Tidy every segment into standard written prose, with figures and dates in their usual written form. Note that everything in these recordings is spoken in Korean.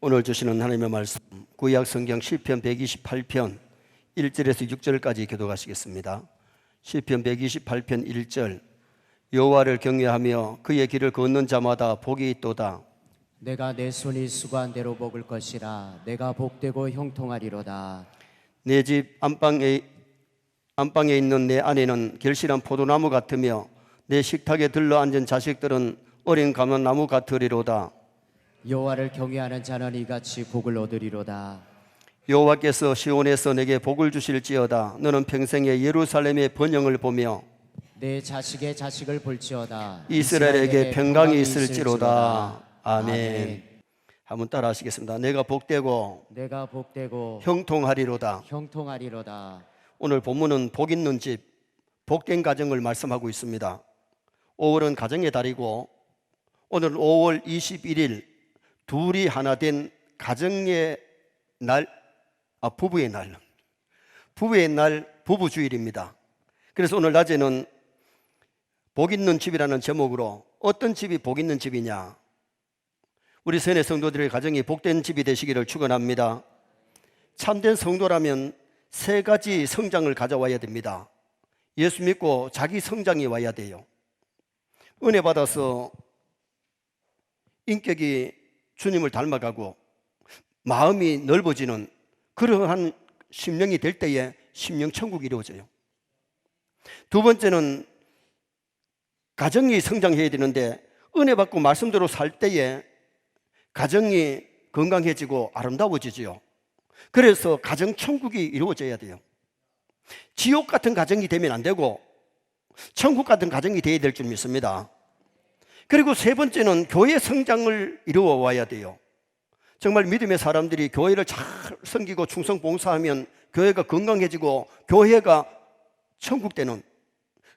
오늘 주시는 하나님의 말씀 구약 성경 시편 128편 1절에서 6절까지 교독하시겠습니다. 시편 128편 1절 여호와를 경외하며 그의 길을 걷는 자마다 복이 있도다. 내가 내 손이 수고한 대로 먹을 것이라. 내가 복되고 형통하리로다. 내 집 안방에 있는 내 아내는 결실한 포도나무 같으며 내 식탁에 들러 앉은 자식들은 어린 감람나무 같으리로다. 여호와를 경외하는 자는 이같이 복을 얻으리로다. 여호와께서 시온에서 내게 복을 주실지어다. 너는 평생에 예루살렘의 번영을 보며 내 자식의 자식을 볼지어다. 이스라엘에게 평강이 있을지로다. 아멘. 한번 따라 하시겠습니다. 내가 복되고 형통하리로다. 오늘 본문은 복 있는 집, 복된 가정을 말씀하고 있습니다. 5월은 가정의 달이고 오늘 5월 21일 둘이 하나 된 가정의 날, 부부의 날, 부부주일입니다. 그래서 오늘 낮에는 복 있는 집이라는 제목으로 어떤 집이 복 있는 집이냐, 우리 선의 성도들의 가정이 복된 집이 되시기를 축원합니다. 참된 성도라면 세 가지 성장을 가져와야 됩니다. 예수 믿고 자기 성장이 와야 돼요. 은혜 받아서 인격이 주님을 닮아가고 마음이 넓어지는 그러한 심령이 될 때에 심령천국이 이루어져요. 두 번째는 가정이 성장해야 되는데 은혜 받고 말씀대로 살 때에 가정이 건강해지고 아름다워지죠. 그래서 가정천국이 이루어져야 돼요. 지옥 같은 가정이 되면 안 되고 천국 같은 가정이 되어야 될 줄 믿습니다. 그리고 세 번째는 교회 성장을 이루어 와야 돼요. 정말 믿음의 사람들이 교회를 잘 섬기고 충성 봉사하면 교회가 건강해지고 교회가 천국 되는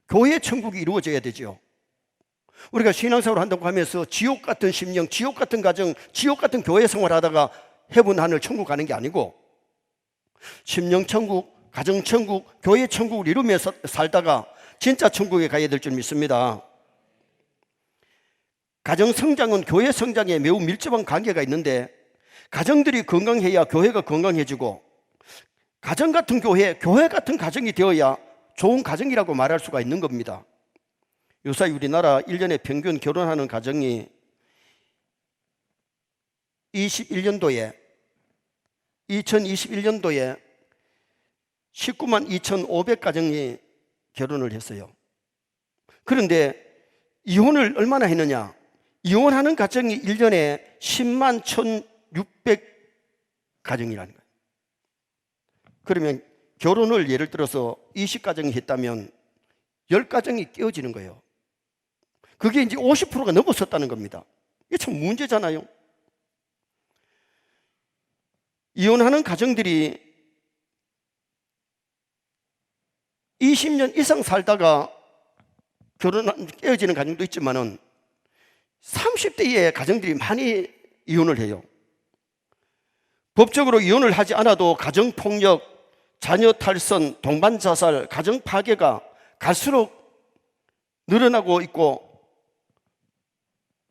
교회 천국이 이루어져야 되죠. 우리가 신앙생활을 한다고 하면서 지옥 같은 심령, 지옥 같은 가정, 지옥 같은 교회 생활하다가 해븐 하늘 천국 가는 게 아니고 심령 천국, 가정 천국, 교회 천국을 이루면서 살다가 진짜 천국에 가야 될 줄 믿습니다. 가정 성장은 교회 성장에 매우 밀접한 관계가 있는데 가정들이 건강해야 교회가 건강해지고 가정 같은 교회, 교회 같은 가정이 되어야 좋은 가정이라고 말할 수가 있는 겁니다. 요사이 우리나라 1년에 평균 결혼하는 가정이 2021년도에 19만 2,500가정이 결혼을 했어요. 그런데 이혼을 얼마나 했느냐? 이혼하는 가정이 1년에 10만 1,600가정이라는 거예요. 그러면 결혼을 예를 들어서 20가정이 했다면 10가정이 깨어지는 거예요. 그게 이제 50%가 넘었었다는 겁니다. 이게 참 문제잖아요. 이혼하는 가정들이 20년 이상 살다가 깨어지는 가정도 있지만은 30대의 가정들이 많이 이혼을 해요. 법적으로 이혼을 하지 않아도 가정폭력, 자녀 탈선, 동반 자살, 가정 파괴가 갈수록 늘어나고 있고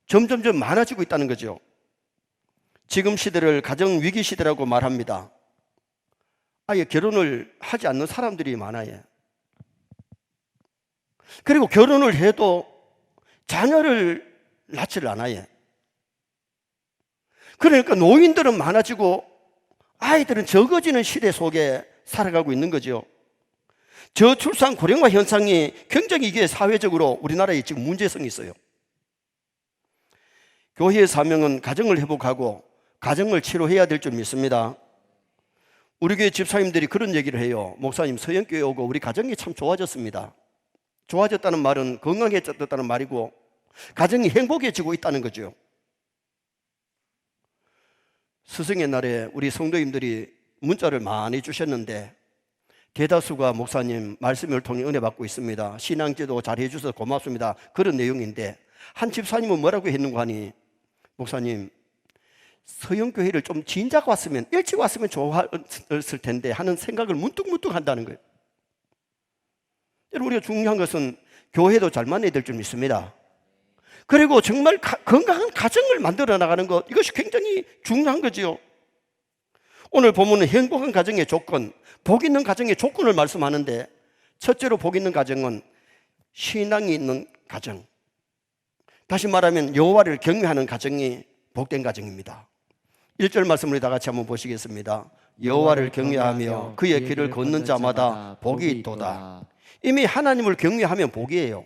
점점점 많아지고 있다는 거죠. 지금 시대를 가정 위기 시대라고 말합니다. 아예 결혼을 하지 않는 사람들이 많아요. 그리고 결혼을 해도 자녀를 낳지를 않아요. 그러니까 노인들은 많아지고 아이들은 적어지는 시대 속에 살아가고 있는 거죠. 저출산 고령화 현상이 굉장히 이게 사회적으로 우리나라에 지금 문제성이 있어요. 교회의 사명은 가정을 회복하고 가정을 치료해야 될 줄 믿습니다. 우리 교회 집사님들이 그런 얘기를 해요. 목사님, 서영교회 오고 우리 가정이 참 좋아졌습니다. 좋아졌다는 말은 건강해졌다는 말이고 가정이 행복해지고 있다는 거죠. 스승의 날에 우리 성도님들이 문자를 많이 주셨는데 대다수가 목사님 말씀을 통해 은혜 받고 있습니다. 신앙지도 잘 해주셔서 고맙습니다. 그런 내용인데 한 집사님은 뭐라고 했는가 하니 목사님 서영교회를 좀 진작 왔으면 일찍 왔으면 좋았을 텐데 하는 생각을 문득 한다는 거예요. 우리가 중요한 것은 교회도 잘 만나야 될 줄 믿습니다. 그리고 정말 건강한 가정을 만들어 나가는 것, 이것이 굉장히 중요한 거지요. 오늘 보면은 행복한 가정의 조건, 복 있는 가정의 조건을 말씀하는데, 첫째로 복 있는 가정은 신앙이 있는 가정, 다시 말하면 여호와를 경외하는 가정이 복된 가정입니다. 1절 말씀을 다 같이 한번 보시겠습니다. 여호와를 경외하며 그의 길을 걷는 자마다 복이 있도다. 이미 하나님을 경외하면 복이에요.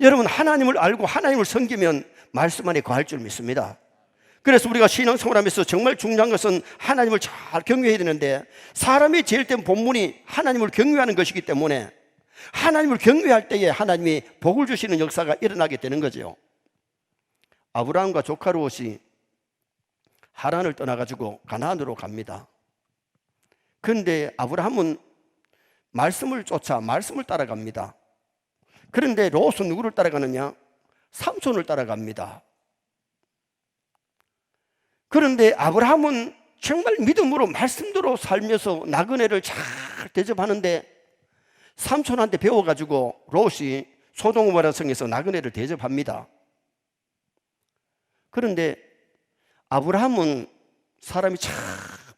여러분, 하나님을 알고 하나님을 섬기면 말씀 안에 거할 줄 믿습니다. 그래서 우리가 신앙생활하면서 정말 중요한 것은 하나님을 잘 경외해야 되는데, 사람이 제일 된 본문이 하나님을 경외하는 것이기 때문에 하나님을 경외할 때에 하나님이 복을 주시는 역사가 일어나게 되는 거죠. 아브라함과 조카 롯이 하란을 떠나가지고 가나안으로 갑니다. 그런데 아브라함은 말씀을 쫓아 말씀을 따라갑니다. 그런데 롯은 누구를 따라가느냐? 삼손을 따라갑니다. 그런데 아브라함은 정말 믿음으로 말씀대로 살면서 나그네를 잘 대접하는데, 삼손한테 배워가지고 롯이 소돔고모라 성에서 나그네를 대접합니다. 그런데 아브라함은 사람이 참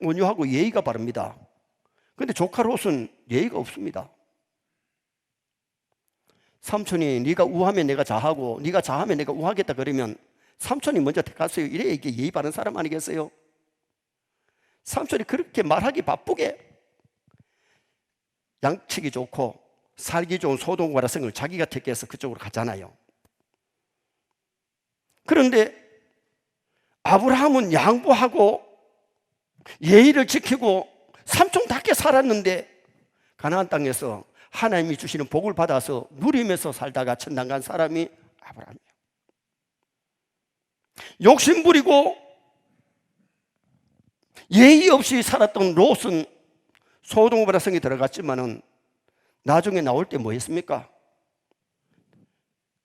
온유하고 예의가 바릅니다. 그런데 조카 롯은 예의가 없습니다. 삼촌이 네가 우하면 내가 자하고 네가 자하면 내가 우하겠다 그러면 삼촌이 먼저 택하세요. 이래 이게 예의 바른 사람 아니겠어요? 삼촌이 그렇게 말하기 바쁘게 양치기 좋고 살기 좋은 소돔고모라 성을 자기가 택해서 그쪽으로 가잖아요. 그런데 아브라함은 양보하고 예의를 지키고 삼촌답게 살았는데, 가나안 땅에서 하나님이 주시는 복을 받아서 누리면서 살다가 천당 간 사람이 아브라함이에요. 욕심 부리고 예의 없이 살았던 롯은 소돔고모라 성에 들어갔지만은 나중에 나올 때 뭐 했습니까?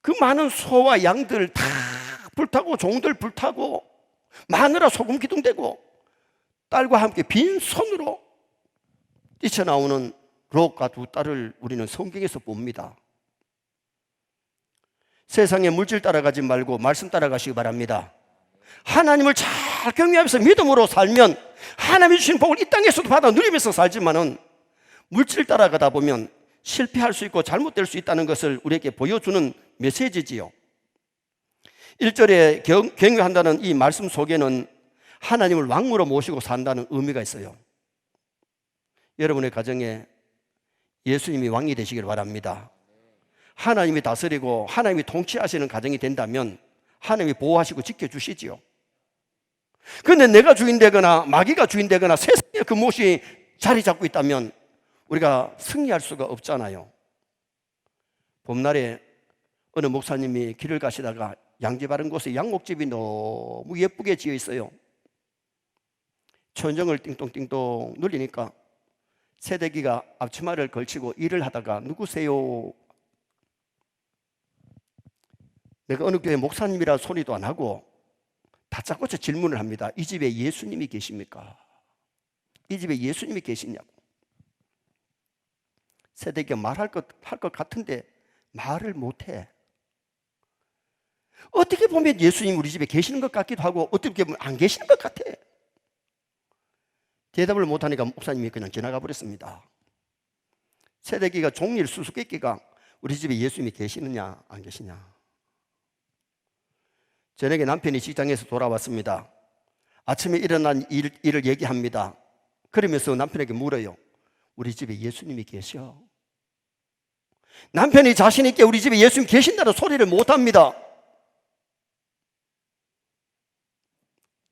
그 많은 소와 양들 다 불타고 종들 불타고 마누라 소금 기둥되고 딸과 함께 빈손으로 뛰쳐나오는 롯과 두 딸을 우리는 성경에서 봅니다. 세상의 물질 따라가지 말고 말씀 따라가시기 바랍니다. 하나님을 잘 경외하면서 믿음으로 살면 하나님이 주신 복을 이 땅에서도 받아 누리면서 살지만은 물질 따라가다 보면 실패할 수 있고 잘못될 수 있다는 것을 우리에게 보여주는 메시지지요. 1절에 경외한다는 이 말씀 속에는 하나님을 왕으로 모시고 산다는 의미가 있어요. 여러분의 가정에 예수님이 왕이 되시길 바랍니다. 하나님이 다스리고 하나님이 통치하시는 가정이 된다면 하나님이 보호하시고 지켜주시지요. 그런데 내가 주인 되거나 마귀가 주인 되거나 세상의 그 무엇이 자리 잡고 있다면 우리가 승리할 수가 없잖아요. 봄날에 어느 목사님이 길을 가시다가 양지 바른 곳에 양목집이 너무 예쁘게 지어 있어요. 천정을 띵동띵동 눌리니까 새대기가 앞치마를 걸치고 일을 하다가 누구세요? 내가 어느 교회 목사님이라 소리도 안 하고 다짜고짜 질문을 합니다. 이 집에 예수님이 계십니까? 이 집에 예수님이 계시냐고. 새대기가 말할 것 같은데 말을 못해. 어떻게 보면 예수님 우리 집에 계시는 것 같기도 하고 어떻게 보면 안 계시는 것 같아. 대답을 못하니까 목사님이 그냥 지나가 버렸습니다. 새대기가 종일 수수께끼가 우리 집에 예수님이 계시느냐 안 계시냐. 저녁에 남편이 직장에서 돌아왔습니다. 아침에 일어난 일을 얘기합니다. 그러면서 남편에게 물어요. 우리 집에 예수님이 계셔? 남편이 자신 있게 우리 집에 예수님 계신다는 소리를 못합니다.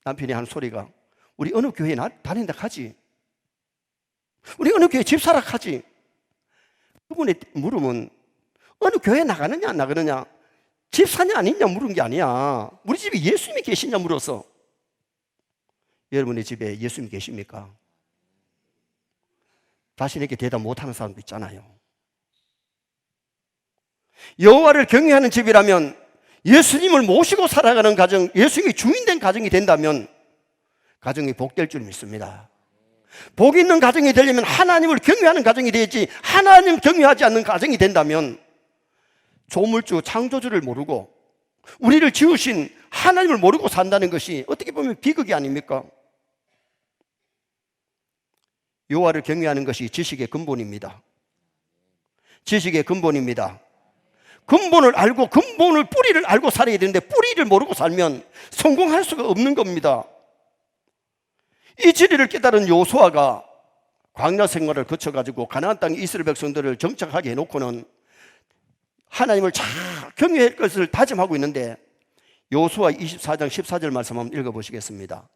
남편이 하는 소리가 우리 어느 교회에 다닌다 하지? 우리 어느 교회 집사라 하지? 그분이 물으면 어느 교회 나가느냐 안 나가느냐, 집사냐 아니냐 물은 게 아니야. 우리 집에 예수님이 계시냐 물어서. 여러분의 집에 예수님 계십니까? 자신에게 대답 못하는 사람도 있잖아요. 여호와를 경외하는 집이라면, 예수님을 모시고 살아가는 가정, 예수님이 주인된 가정이 된다면 가정이 복될 줄 믿습니다. 복 있는 가정이 되려면 하나님을 경외하는 가정이 되야지, 하나님 경외하지 않는 가정이 된다면 조물주, 창조주를 모르고 우리를 지으신 하나님을 모르고 산다는 것이 어떻게 보면 비극이 아닙니까? 여호와를 경외하는 것이 지식의 근본입니다. 지식의 근본입니다. 근본을 알고 뿌리를 알고 살아야 되는데 뿌리를 모르고 살면 성공할 수가 없는 겁니다. 이 진리를 깨달은 여호수아가 광야 생활을 거쳐가지고 가나안 땅에 이스라엘 백성들을 정착하게 해놓고는 하나님을 잘 경외할 것을 다짐하고 있는데 여호수아 24장 14절 말씀 한번 읽어보시겠습니다.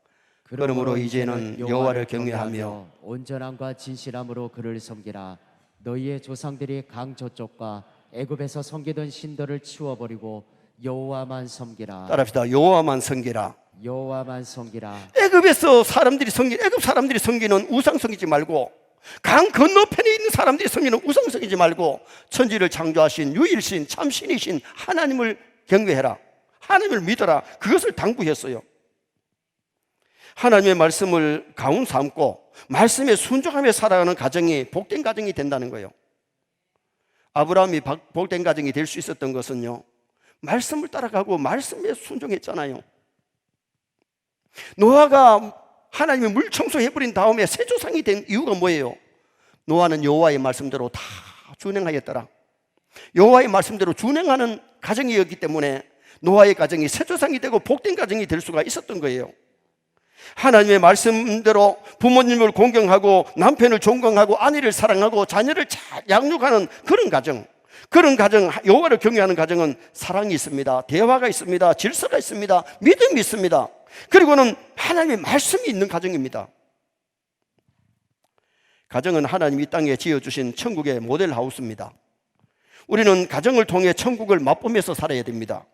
그러므로 이제는 여호와를 경외하며 온전함과 진실함으로 그를 섬기라. 너희의 조상들이 강 저쪽과 애굽에서 섬기던 신들을 치워버리고 여호와만 섬기라. 따라합시다. 여호와만 섬기라. 여호와만 섬기라. 애굽 사람들이 섬기는 우상 섬기지 말고, 강 건너편에 있는 사람들이 섬기는 우상 섬기지 말고 천지를 창조하신 유일신 참신이신 하나님을 경외해라. 하나님을 믿어라. 그것을 당부했어요. 하나님의 말씀을 가운 삼고 말씀에 순종하며 살아가는 가정이 복된 가정이 된다는 거예요. 아브라함이 복된 가정이 될 수 있었던 것은요, 말씀을 따라가고 말씀에 순종했잖아요. 노아가 하나님의 물 청소해버린 다음에 새 조상이 된 이유가 뭐예요? 노아는 여호와의 말씀대로 다 준행하였더라. 여호와의 말씀대로 준행하는 가정이었기 때문에 노아의 가정이 새 조상이 되고 복된 가정이 될 수가 있었던 거예요. 하나님의 말씀대로 부모님을 공경하고 남편을 존경하고 아내를 사랑하고 자녀를 잘 양육하는 그런 가정, 여호와를 경외하는 가정은 사랑이 있습니다. 대화가 있습니다. 질서가 있습니다. 믿음이 있습니다. 그리고는 하나님의 말씀이 있는 가정입니다. 가정은 하나님이 이 땅에 지어주신 천국의 모델 하우스입니다. 우리는 가정을 통해 천국을 맛보면서 살아야 됩니다.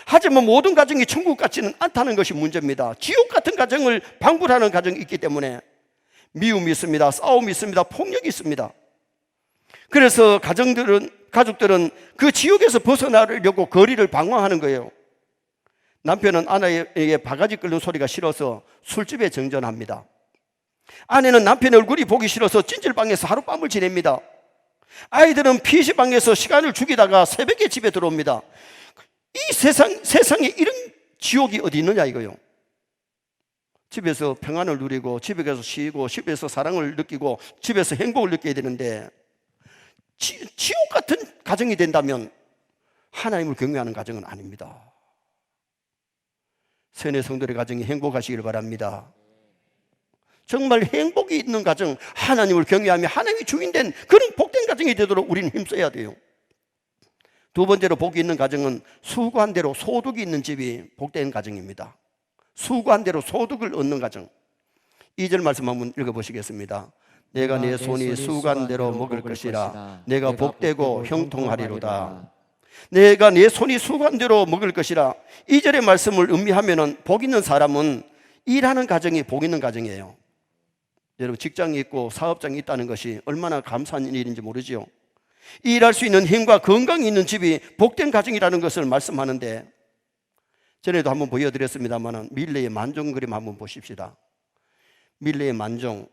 하지만 모든 가정이 천국 같지는 않다는 것이 문제입니다. 지옥 같은 가정을 방불하는 가정이 있기 때문에 미움이 있습니다. 싸움이 있습니다. 폭력이 있습니다. 그래서 가족들은 그 지옥에서 벗어나려고 거리를 방황하는 거예요. 남편은 아내에게 바가지 끓는 소리가 싫어서 술집에 정전합니다. 아내는 남편의 얼굴이 보기 싫어서 찜질방에서 하룻밤을 지냅니다. 아이들은 PC방에서 시간을 죽이다가 새벽에 집에 들어옵니다. 이 세상에 이런 지옥이 어디 있느냐 이거요. 집에서 평안을 누리고 집에 서 쉬고 집에서 사랑을 느끼고 집에서 행복을 느껴야 되는데 지옥 같은 가정이 된다면 하나님을 경외하는 가정은 아닙니다. 세뇌 성도의 가정이 행복하시길 바랍니다. 정말 행복이 있는 가정, 하나님을 경외하며 하나님이 주인된 그런 복된 가정이 되도록 우리는 힘써야 돼요. 두 번째로 복이 있는 가정은 수고한 대로 소득이 있는 집이 복된 가정입니다. 수고한 대로 소득을 얻는 가정. 2절 말씀 한번 읽어보시겠습니다. 내가 내 손이 수고한 대로 먹을 것이라. 내가 복되고 형통하리로다. 내가 내 손이 수고한 대로 먹을 것이라. 2절의 말씀을 의미하면 복 있는 사람은 일하는 가정이 복 있는 가정이에요. 여러분, 직장이 있고 사업장이 있다는 것이 얼마나 감사한 일인지 모르지요. 일할 수 있는 힘과 건강이 있는 집이 복된 가정이라는 것을 말씀하는데, 전에도 한번 보여드렸습니다만 밀레의 만종 그림 한번 보십시다. 밀레의 만종,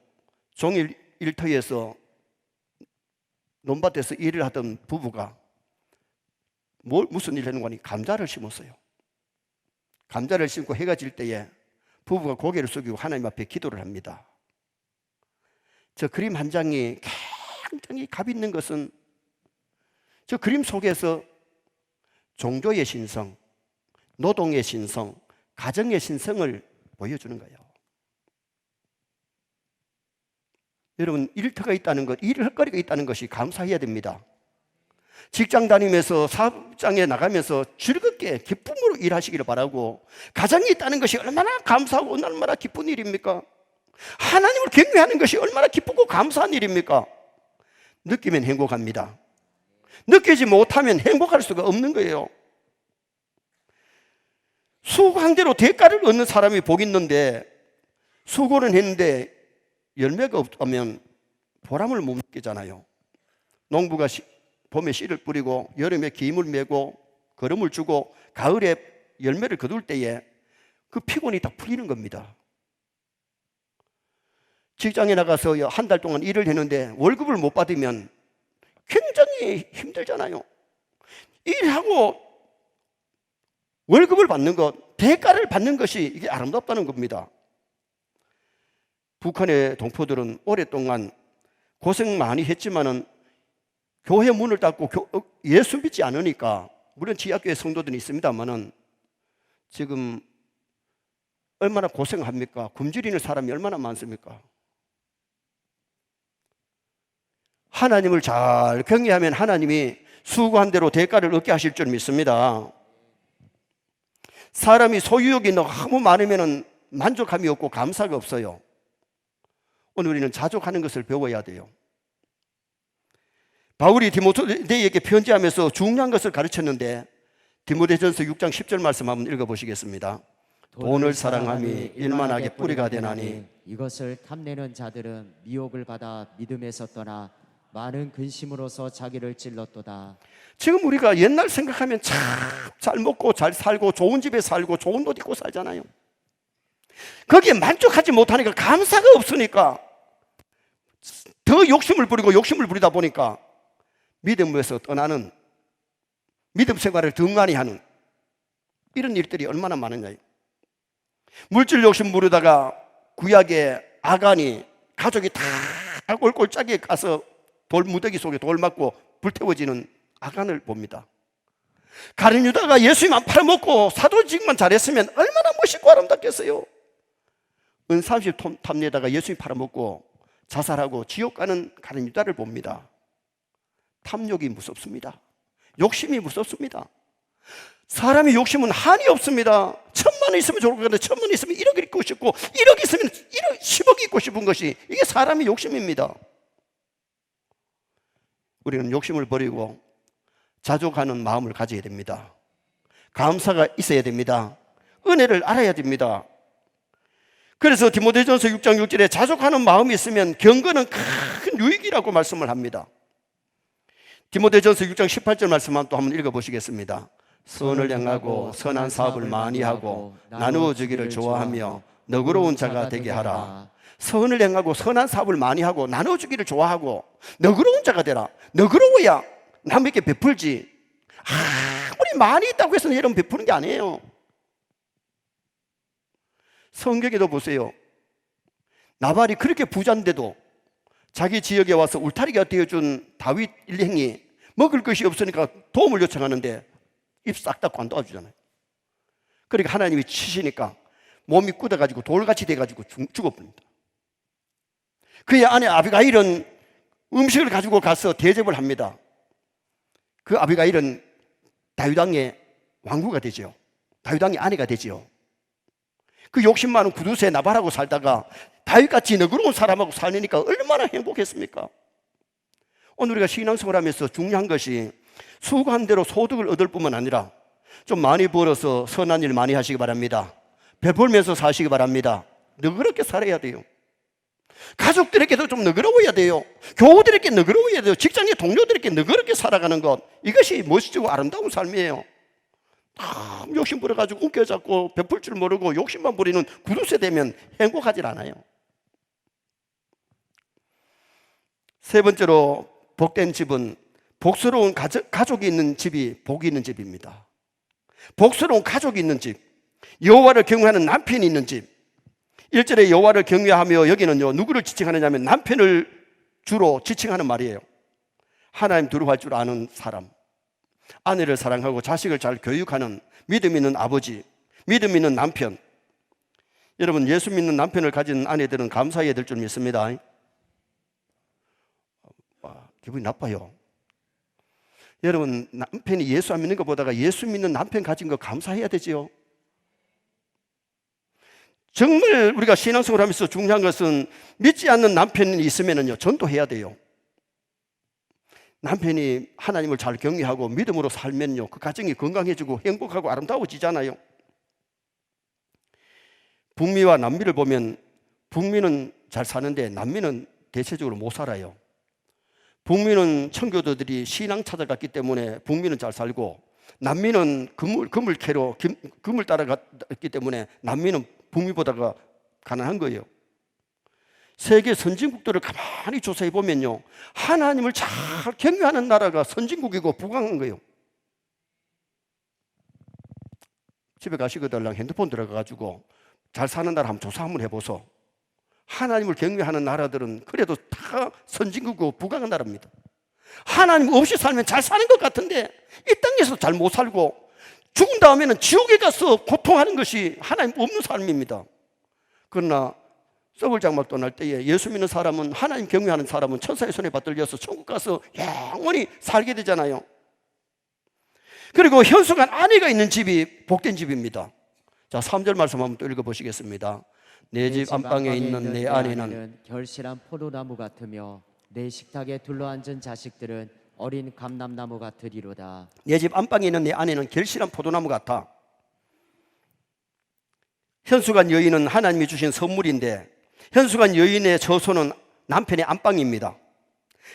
종일 일터에서 논밭에서 일을 하던 부부가 무슨 일을 했는가 하니 감자를 심었어요. 감자를 심고 해가 질 때에 부부가 고개를 숙이고 하나님 앞에 기도를 합니다. 저 그림 한 장이 굉장히 값 있는 것은 저 그림 속에서 종교의 신성, 노동의 신성, 가정의 신성을 보여주는 거예요. 여러분, 일터가 있다는 것, 일을 할 거리가 있다는 것이 감사해야 됩니다. 직장 다니면서 사업장에 나가면서 즐겁게 기쁨으로 일하시기를 바라고, 가정이 있다는 것이 얼마나 감사하고 얼마나 기쁜 일입니까? 하나님을 경외하는 것이 얼마나 기쁘고 감사한 일입니까? 느끼면 행복합니다. 느끼지 못하면 행복할 수가 없는 거예요. 수고한 대로 대가를 얻는 사람이 복 있는데, 수고는 했는데 열매가 없다면 보람을 못 느끼잖아요. 농부가 봄에 씨를 뿌리고 여름에 기임을 메고 거름을 주고 가을에 열매를 거둘 때에 그 피곤이 다 풀리는 겁니다. 직장에 나가서 한 달 동안 일을 했는데 월급을 못 받으면 굉장히 힘들잖아요. 일하고 월급을 받는 것, 대가를 받는 것이 이게 아름답다는 겁니다. 북한의 동포들은 오랫동안 고생 많이 했지만은 교회 문을 닫고 예수 믿지 않으니까, 물론 지하교회 성도들이 있습니다만은 지금 얼마나 고생합니까? 굶주리는 사람이 얼마나 많습니까? 하나님을 잘 경외하면 하나님이 수고한 대로 대가를 얻게 하실 줄 믿습니다. 사람이 소유욕이 너무 많으면 만족함이 없고 감사가 없어요. 오늘 우리는 자족하는 것을 배워야 돼요. 바울이 디모데에게 편지하면서 중요한 것을 가르쳤는데, 디모데전서 6장 10절 말씀 한번 읽어보시겠습니다. 돈을 사랑함이 일만하게 뿌리가 되나니 이것을 탐내는 자들은 미혹을 받아 믿음에서 떠나 많은 근심으로서 자기를 찔렀도다. 지금 우리가 옛날 생각하면 참 잘 먹고 잘 살고 좋은 집에 살고 좋은 옷 입고 살잖아요. 거기에 만족하지 못하니까, 감사가 없으니까 더 욕심을 부리고 욕심을 부리다 보니까 믿음에서 떠나는, 믿음 생활을 더 많이 하는 이런 일들이 얼마나 많은가요? 물질 욕심 부르다가 구약의 아간이 가족이 다 꼴꼴짜기에 가서 돌무더기 속에 돌 맞고 불태워지는 아간을 봅니다. 가룟 유다가 예수님만 팔아먹고 사도직만 잘했으면 얼마나 멋있고 아름답겠어요. 은 30톤 탐내다가 예수님 팔아먹고 자살하고 지옥 가는 가룟 유다를 봅니다. 탐욕이 무섭습니다. 욕심이 무섭습니다. 사람의 욕심은 한이 없습니다. 1,000만 원 있으면 좋을 것 같은데 1,000만 원 있으면 1억 있고 싶고 1억 있으면 1억, 10억 있고 싶은 것이, 이게 사람의 욕심입니다. 우리는 욕심을 버리고 자족하는 마음을 가져야 됩니다. 감사가 있어야 됩니다. 은혜를 알아야 됩니다. 그래서 디모데전서 6장 6절에 자족하는 마음이 있으면 경건은 큰 유익이라고 말씀을 합니다. 디모데전서 6장 18절 말씀만 또 한번 읽어보시겠습니다. 선을 행하고 선한 사업을 많이 하고 나누어 주기를 좋아하며 너그러운 자가 되게 하라. 선을 행하고 선한 사업을 많이 하고 나누어 주기를 좋아하고 너그러운 자가 되라. 너그러워야 남에게 베풀지. 우리 많이 있다고 해서 여러분 베푸는 게 아니에요. 성경에도 보세요. 나발이 그렇게 부자인데도 자기 지역에 와서 울타리가 되어준 다윗 일행이 먹을 것이 없으니까 도움을 요청하는데 입 싹 닫고 안 도와주잖아요. 그러니까 하나님이 치시니까 몸이 굳어가지고 돌같이 돼가지고 죽어버립니다. 그의 아내 아비가일은 음식을 가지고 가서 대접을 합니다. 그 아비가일은 다윗 왕의 왕후가 되죠. 다윗 왕의 아내가 되죠. 그 욕심 많은 구두쇠 나발하고 살다가 다윗같이 너그러운 사람하고 살려니까 얼마나 행복했습니까? 오늘 우리가 신앙생활 하면서 중요한 것이 수고한 대로 소득을 얻을 뿐만 아니라 좀 많이 벌어서 선한 일 많이 하시기 바랍니다. 베풀면서 사시기 바랍니다. 너그럽게 살아야 돼요. 가족들에게도 좀 너그러워야 돼요. 교우들에게 너그러워야 돼요. 직장의 동료들에게 너그럽게 살아가는 것, 이것이 멋지고 아름다운 삶이에요. 욕심 부려가지고 움켜잡고 베풀 줄 모르고 욕심만 부리는 구두쇠 되면 행복하질 않아요. 세 번째로, 복된 집은 복스러운 가족이 있는 집이 복이 있는 집입니다. 복스러운 가족이 있는 집, 여호와를 경외하는 남편이 있는 집. 1절에 여호와를 경외하며, 여기는요 누구를 지칭하느냐면 남편을 주로 지칭하는 말이에요. 하나님 두려워할 줄 아는 사람, 아내를 사랑하고 자식을 잘 교육하는 믿음 있는 아버지, 믿음 있는 남편. 여러분, 예수 믿는 남편을 가진 아내들은 감사해야 될 줄 믿습니다. 기분이 나빠요. 여러분, 남편이 예수 안 믿는 것보다가 예수 믿는 남편 가진 거 감사해야 되지요. 정말 우리가 신앙생활 하면서 중요한 것은 믿지 않는 남편이 있으면요 전도해야 돼요. 남편이 하나님을 잘 경외하고 믿음으로 살면요 그 가정이 건강해지고 행복하고 아름다워지잖아요. 북미와 남미를 보면 북미는 잘 사는데 남미는 대체적으로 못 살아요. 북미는 청교도들이 신앙 찾아갔기 때문에 북미는 잘 살고, 남미는 금을 캐러 금을 따라갔기 때문에 남미는 북미보다가 가난한 거예요. 세계 선진국들을 가만히 조사해 보면요 하나님을 잘 경외하는 나라가 선진국이고 부강한 거예요. 집에 가시거들랑 핸드폰 들어가가지고 잘 사는 나라 한번 조사 한번 해보소. 하나님을 경외하는 나라들은 그래도 다 선진국이고 부강한 나라입니다. 하나님 없이 살면 잘 사는 것 같은데 이 땅에서 잘 못 살고 죽은 다음에는 지옥에 가서 고통하는 것이 하나님 없는 삶입니다. 그러나 썩을 장막 떠날 때에 예수 믿는 사람은, 하나님 경외하는 사람은 천사의 손에 받들려서 천국 가서 영원히 살게 되잖아요. 그리고 현숙한 아내가 있는 집이 복된 집입니다. 자, 3절 말씀 한번 또 읽어보시겠습니다. 내 집 안방에 있는 내 아내는 결실한 포도나무 같으며 내 식탁에 둘러앉은 자식들은 어린 감람나무 같으리로다. 내 집 안방에 있는 내 아내는 결실한 포도나무 같아. 현숙한 여인은 하나님이 주신 선물인데, 현숙한 여인의 처소는 남편의 안방입니다.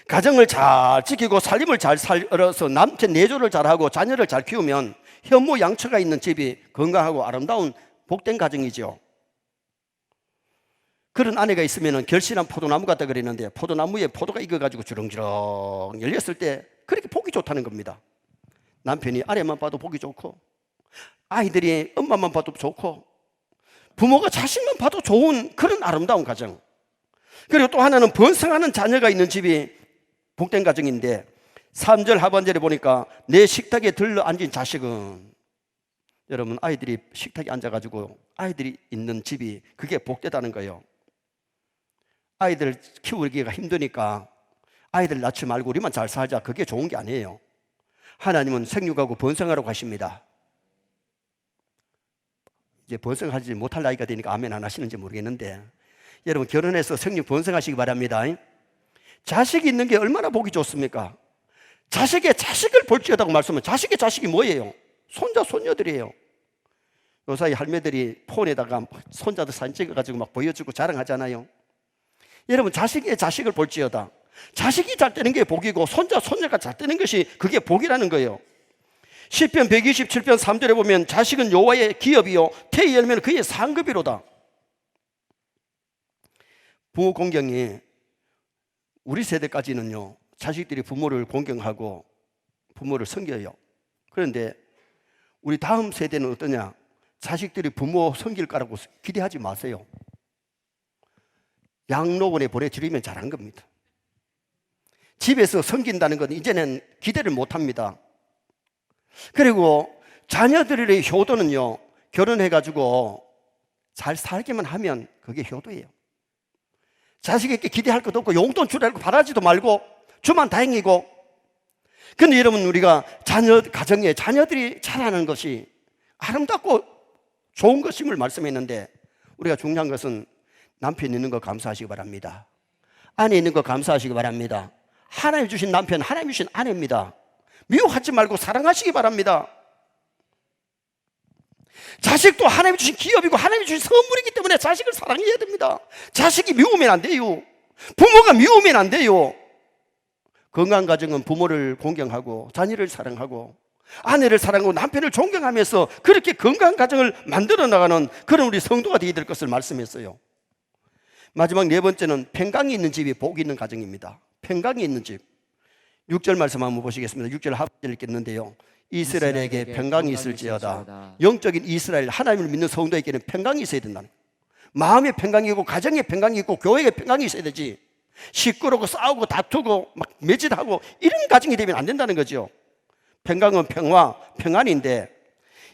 가정을 잘 지키고 살림을 잘 살아서 남편 내조를 잘하고 자녀를 잘 키우면 현모 양처가 있는 집이 건강하고 아름다운 복된 가정이죠. 그런 아내가 있으면 결실한 포도나무 같다 그랬는데, 포도나무에 포도가 익어가지고 주렁주렁 열렸을 때 그렇게 보기 좋다는 겁니다. 남편이 아내만 봐도 보기 좋고, 아이들이 엄마만 봐도 좋고, 부모가 자식만 봐도 좋은 그런 아름다운 가정. 그리고 또 하나는 번성하는 자녀가 있는 집이 복된 가정인데, 3절 하반절에 보니까 내 식탁에 들러 앉은 자식은, 여러분 아이들이 식탁에 앉아가지고 아이들이 있는 집이 그게 복되다는 거예요. 아이들 키우기가 힘드니까 아이들 낳지 말고 우리만 잘 살자, 그게 좋은 게 아니에요. 하나님은 생육하고 번성하라고 하십니다. 이제 번성하지 못할 나이가 되니까 아멘 안 하시는지 모르겠는데, 여러분 결혼해서 생육 번성하시기 바랍니다. 자식이 있는 게 얼마나 보기 좋습니까? 자식의 자식을 볼지어다고 말씀은, 자식의 자식이 뭐예요? 손자 손녀들이에요. 요사이 할매들이 폰에다가 손자들 사진 찍어가지고 막 보여주고 자랑하잖아요. 여러분 자식의 자식을 볼지어다. 자식이 잘 되는 게 복이고 손자 손녀가 잘 되는 것이 그게 복이라는 거예요. 시편 127편 3절에 보면 자식은 여호와의 기업이요 태의 열매는 그의 상급이로다. 부모 공경이, 우리 세대까지는요 자식들이 부모를 공경하고 부모를 섬겨요. 그런데 우리 다음 세대는 어떠냐? 자식들이 부모 섬길 거라고 기대하지 마세요. 양로원에 보내드리면 잘한 겁니다. 집에서 섬긴다는 건 이제는 기대를 못합니다. 그리고 자녀들의 효도는요, 결혼해가지고 잘 살기만 하면 그게 효도예요. 자식에게 기대할 것도 없고 용돈 주라고 바라지도 말고 주만 다행이고. 근데 여러분, 우리가 가정에 자녀들이 자라는 것이 아름답고 좋은 것임을 말씀했는데, 우리가 중요한 것은 남편 있는 거 감사하시기 바랍니다. 아내 있는 거 감사하시기 바랍니다. 하나님 주신 남편, 하나님 주신 아내입니다. 미워하지 말고 사랑하시기 바랍니다. 자식도 하나님 주신 기업이고 하나님 주신 선물이기 때문에 자식을 사랑해야 됩니다. 자식이 미우면 안 돼요. 부모가 미우면 안 돼요. 건강한 가정은 부모를 공경하고 자녀를 사랑하고 아내를 사랑하고 남편을 존경하면서 그렇게 건강한 가정을 만들어 나가는 그런 우리 성도가 되어야 될 것을 말씀했어요. 마지막 네 번째는 평강이 있는 집이 복이 있는 가정입니다. 평강이 있는 집. 6절 말씀 한번 보시겠습니다. 6절 하반절 읽겠는데요. 이스라엘에게 평강이 있을지어다. 영적인 이스라엘, 하나님을 믿는 성도에게는 평강이 있어야 된다는 거예요. 마음의 평강이 있고 가정의 평강이 있고 교회의 평강이 있어야 되지, 시끄럽고 싸우고 다투고 막 매질하고 이런 가정이 되면 안 된다는 거죠. 평강은 평화, 평안인데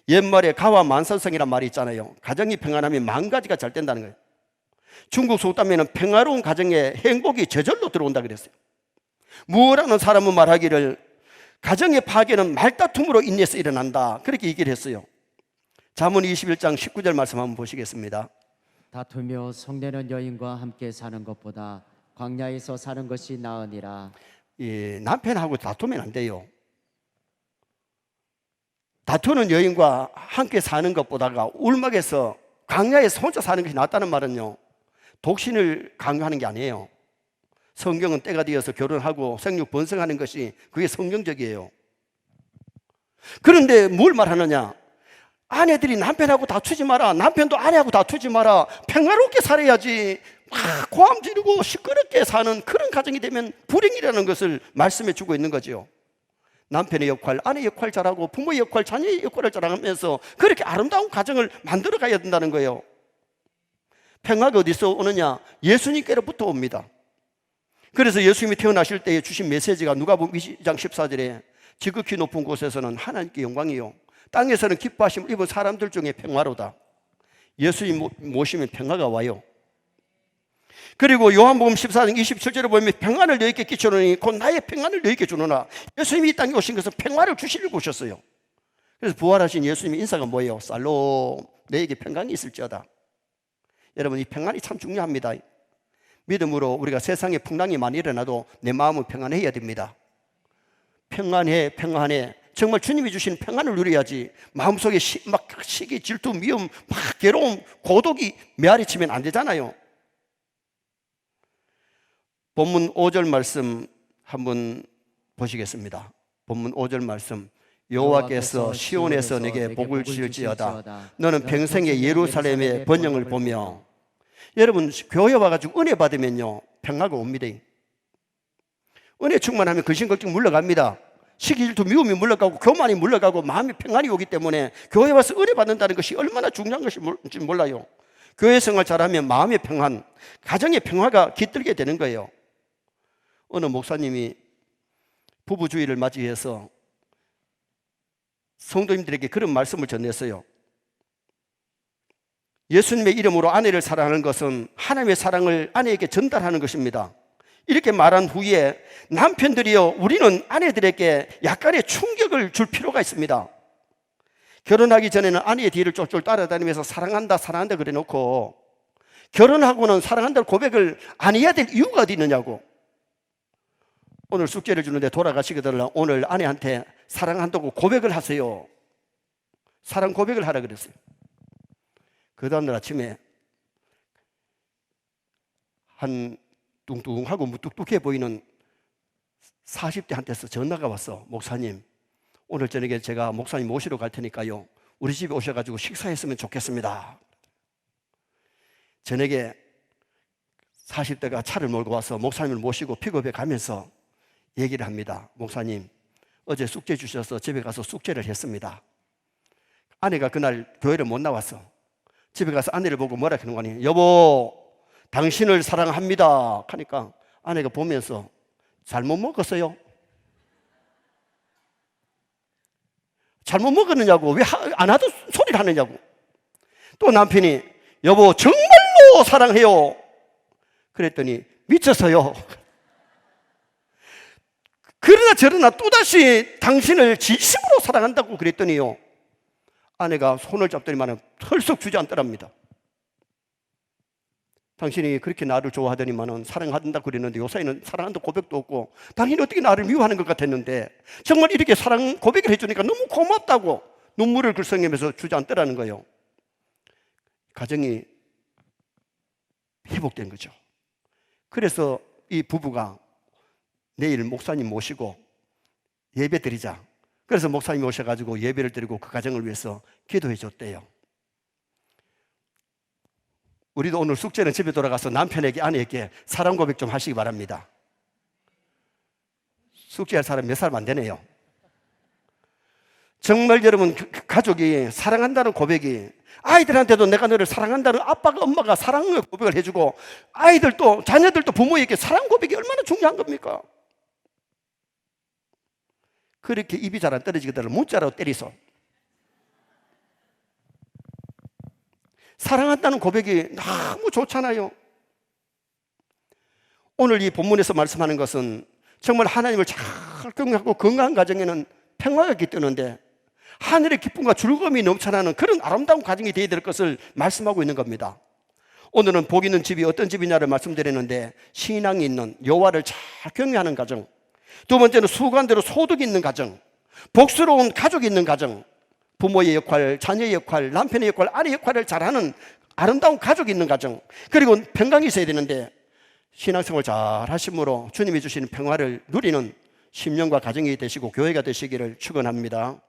옛말에 가와 만선성이란 말이 있잖아요. 가정이 평안하면 만 가지가 잘 된다는 거예요. 중국 속담에는 평화로운 가정에 행복이 저절로 들어온다 그랬어요. 무엇라는 사람은 말하기를 가정의 파괴는 말다툼으로 인해서 일어난다, 그렇게 얘기를 했어요. 잠언 21장 19절 말씀 한번 보시겠습니다. 다투며 성내는 여인과 함께 사는 것보다 광야에서 사는 것이 나으니라. 남편하고 다투면 안 돼요. 다투는 여인과 함께 사는 것보다가 울막에서 광야에서 혼자 사는 것이 낫다는 말은요, 독신을 강요하는 게 아니에요. 성경은 때가 되어서 결혼하고 생육 번성하는 것이 그게 성경적이에요. 그런데 뭘 말하느냐? 아내들이 남편하고 다투지 마라, 남편도 아내하고 다투지 마라, 평화롭게 살아야지, 막 고함 지르고 시끄럽게 사는 그런 가정이 되면 불행이라는 것을 말씀해 주고 있는 거죠. 남편의 역할, 아내의 역할 잘하고 부모의 역할, 자녀의 역할을 잘하면서 그렇게 아름다운 가정을 만들어 가야 된다는 거예요. 평화가 어디서 오느냐? 예수님께로부터 옵니다. 그래서 예수님이 태어나실 때에 주신 메시지가 누가복음 22장 14절에 지극히 높은 곳에서는 하나님께 영광이요 땅에서는 기뻐하심을 입은 사람들 중에 평화로다. 예수님 모시면 평화가 와요. 그리고 요한복음 14장 27절에 보면 평안을 너희에게 끼쳐주니 곧 나의 평안을 너희에게 주노라. 예수님이 이 땅에 오신 것은 평화를 주시려고 오셨어요. 그래서 부활하신 예수님의 인사가 뭐예요? 살롬, 너에게 평강이 있을지어다. 여러분, 이 평안이 참 중요합니다. 믿음으로 우리가 세상에 풍랑이 많이 일어나도 내 마음은 평안해야 됩니다. 평안해, 평안해. 정말 주님이 주신 평안을 누려야지 마음속에 막 시기, 질투, 미움, 막 괴로움, 고독이 메아리치면 안 되잖아요. 본문 5절 말씀 한번 보시겠습니다. 본문 5절 말씀. 여호와께서 시온에서 내게 복을 주실지어다. 너는 평생에 예루살렘의 번영을 보며. 여러분, 교회 와가지고 은혜 받으면요 평화가 옵니다. 은혜 충만하면 근심 걱정 물러갑니다. 시기 질투 미움이 물러가고 교만이 물러가고 마음의 평안이 오기 때문에 교회 와서 은혜 받는다는 것이 얼마나 중요한 것인지 몰라요. 교회 생활 잘하면 마음의 평안, 가정의 평화가 깃들게 되는 거예요. 어느 목사님이 부부주의를 맞이해서 성도님들에게 그런 말씀을 전했어요. 예수님의 이름으로 아내를 사랑하는 것은 하나님의 사랑을 아내에게 전달하는 것입니다. 이렇게 말한 후에 남편들이요, 우리는 아내들에게 약간의 충격을 줄 필요가 있습니다. 결혼하기 전에는 아내의 뒤를 쫄쫄 따라다니면서 사랑한다 사랑한다 그래 놓고 결혼하고는 사랑한다는 고백을 안 해야 될 이유가 어디 있느냐고. 오늘 숙제를 주는데 돌아가시거든 오늘 아내한테 사랑한다고 고백을 하세요. 사랑 고백을 하라 그랬어요. 그 다음날 아침에 한 뚱뚱하고 무뚝뚝해 보이는 40대한테서 전화가 왔어. 목사님, 오늘 저녁에 제가 목사님 모시러 갈 테니까요 우리 집에 오셔가지고 식사했으면 좋겠습니다. 저녁에 40대가 차를 몰고 와서 목사님을 모시고 픽업해 가면서 얘기를 합니다. 목사님, 어제 숙제 주셔서 집에 가서 숙제를 했습니다. 아내가 그날 교회를 못 나왔어. 집에 가서 아내를 보고 뭐라 하는 거니? 여보, 당신을 사랑합니다 하니까 아내가 보면서 잘못 먹었어요? 잘못 먹었느냐고, 왜 안 하도 소리를 하느냐고. 또 남편이 여보 정말로 사랑해요 그랬더니 미쳤어요. 그러나 저러나 또다시 당신을 진심으로 사랑한다고 그랬더니요 아내가 손을 잡더니만 털썩 주저앉더랍니다. 당신이 그렇게 나를 좋아하더니만 사랑한다고 그랬는데 요새는 사랑한다 고백도 없고 당신이 어떻게 나를 미워하는 것 같았는데 정말 이렇게 사랑 고백을 해주니까 너무 고맙다고 눈물을 글썽이면서 주저앉더라는 거예요. 가정이 회복된 거죠. 그래서 이 부부가 내일 목사님 모시고 예배 드리자. 그래서 목사님이 오셔가지고 예배를 드리고 그 가정을 위해서 기도해 줬대요. 우리도 오늘 숙제는 집에 돌아가서 남편에게 아내에게 사랑 고백 좀 하시기 바랍니다. 숙제할 사람 몇 사람 안 되네요. 정말 여러분 가족이 사랑한다는 고백이 아이들한테도 내가 너를 사랑한다는 아빠가 엄마가 사랑의 고백을 해주고 아이들도 자녀들도 부모에게 사랑 고백이 얼마나 중요한 겁니까? 그렇게 입이 잘 안 떨어지거든 문자로 때리소. 사랑한다는 고백이 너무 좋잖아요. 오늘 이 본문에서 말씀하는 것은 정말 하나님을 잘 경외하고 건강한 가정에는 평화가 깃드는데 하늘의 기쁨과 즐거움이 넘쳐나는 그런 아름다운 가정이 되어야 될 것을 말씀하고 있는 겁니다. 오늘은 복 있는 집이 어떤 집이냐를 말씀드렸는데 신앙이 있는 여호와를 잘 경외하는 가정, 두 번째는 수관대로 소득이 있는 가정, 복스러운 가족이 있는 가정, 부모의 역할, 자녀의 역할, 남편의 역할, 아내의 역할을 잘하는 아름다운 가족이 있는 가정, 그리고 평강이 있어야 되는데 신앙생활 잘 하심으로 주님이 주시는 평화를 누리는 심령과 가정이 되시고 교회가 되시기를 축원합니다.